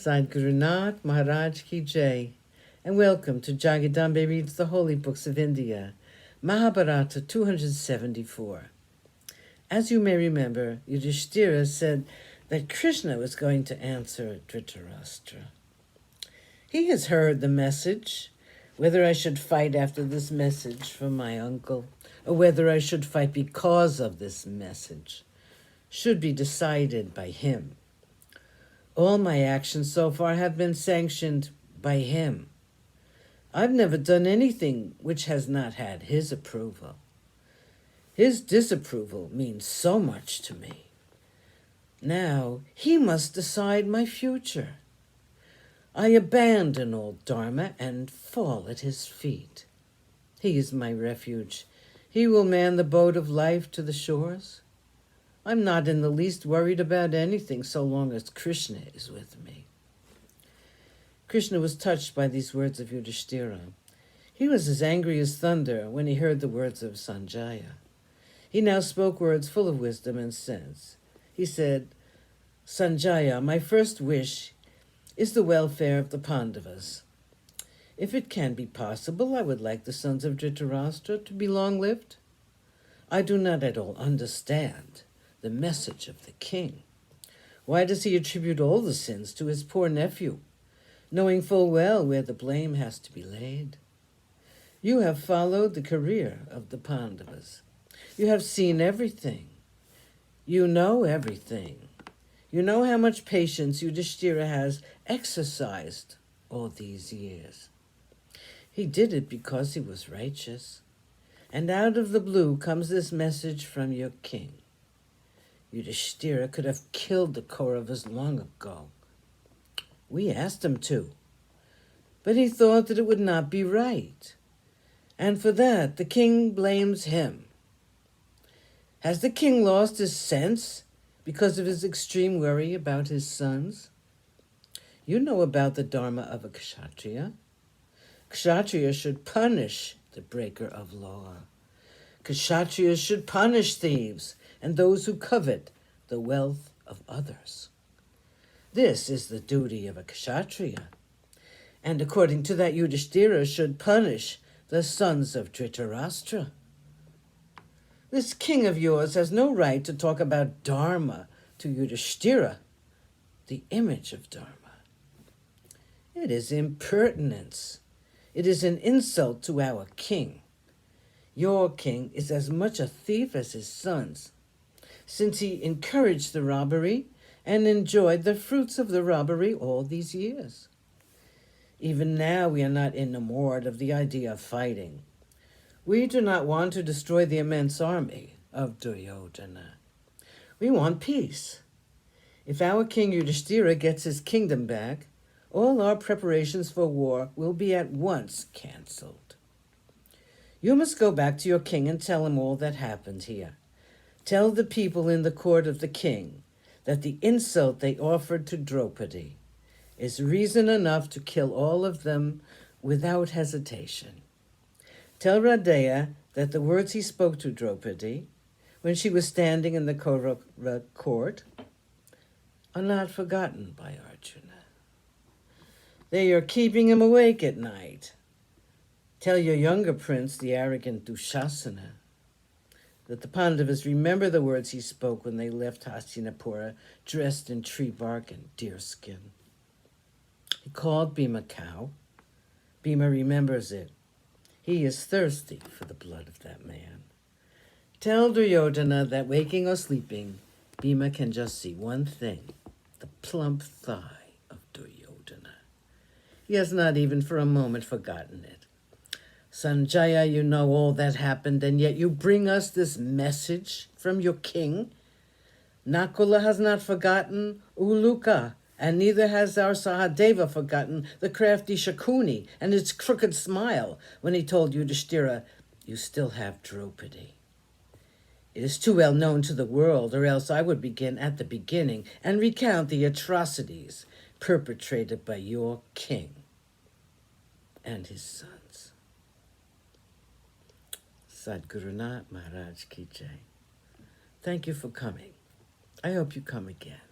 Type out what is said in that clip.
Sadhguru Nanak Maharaj Ki Jai, and welcome to Jagadambe Reads the Holy Books of India, Mahabharata274. As you may remember, Yudhishthira said that Krishna was going to answer Dhritarashtra. He has heard the message, whether I should fight after this message from my uncle, or whether I should fight because of this message, should be decided by him. All my actions so far have been sanctioned by him. I've never done anything which has not had his approval. His disapproval means so much to me. Now he must decide my future. I abandon all Dharma and fall at his feet. He is my refuge. He will man the boat of life to the shores. I'm not in the least worried about anything so long as Krishna is with me. Krishna was touched by these words of Yudhishthira. He was as angry as thunder when he heard the words of Sanjaya. He now spoke words full of wisdom and sense. He said, Sanjaya, my first wish is the welfare of the Pandavas. If it can be possible, I would like the sons of Dhritarashtra to be long-lived. I do not at all understand the message of the king. Why does he attribute all the sins to his poor nephew, knowing full well where the blame has to be laid? You have followed the career of the Pandavas. You have seen everything. You know everything. You know how much patience Yudhishthira has exercised all these years. He did it because he was righteous. And out of the blue comes this message from your king. Yudhishthira could have killed the Kauravas long ago. We asked him to, but he thought that it would not be right. And for that, the king blames him. Has the king lost his sense because of his extreme worry about his sons? You know about the dharma of a kshatriya. Kshatriya should punish the breaker of law. Kshatriyas should punish thieves and those who covet the wealth of others. This is the duty of a kshatriya. And according to that, Yudhishthira should punish the sons of Dhritarashtra. This king of yours has no right to talk about dharma to Yudhishthira, the image of dharma. It is impertinence. It is an insult to our king. Your king is as much a thief as his sons, since he encouraged the robbery and enjoyed the fruits of the robbery all these years. Even now we are not enamored of the idea of fighting. We do not want to destroy the immense army of Duryodhana. We want peace. If our king Yudhishthira gets his kingdom back, all our preparations for war will be at once cancelled. You must go back to your king and tell him all that happened here. Tell the people in the court of the king that the insult they offered to Draupadi is reason enough to kill all of them without hesitation. Tell Radeya that the words he spoke to Draupadi when she was standing in the Kaurava court are not forgotten by Arjuna. They are keeping him awake at night. Tell your younger prince, the arrogant Dushasana, that the Pandavas remember the words he spoke when they left Hastinapura dressed in tree bark and deerskin. He called Bhima cow. Bhima remembers it. He is thirsty for the blood of that man. Tell Duryodhana that waking or sleeping, Bhima can just see one thing, the plump thigh of Duryodhana. He has not even for a moment forgotten it. Sanjaya, you know all that happened, and yet you bring us this message from your king. Nakula has not forgotten Uluka, and neither has our Sahadeva forgotten the crafty Shakuni and his crooked smile when he told Yudhishthira, you still have Draupadi. It is too well known to the world, or else I would begin at the beginning and recount the atrocities perpetrated by your king and his sons. Sadhguru Nanak Maharaj Ki Jai. Thank you for coming. I hope you come again.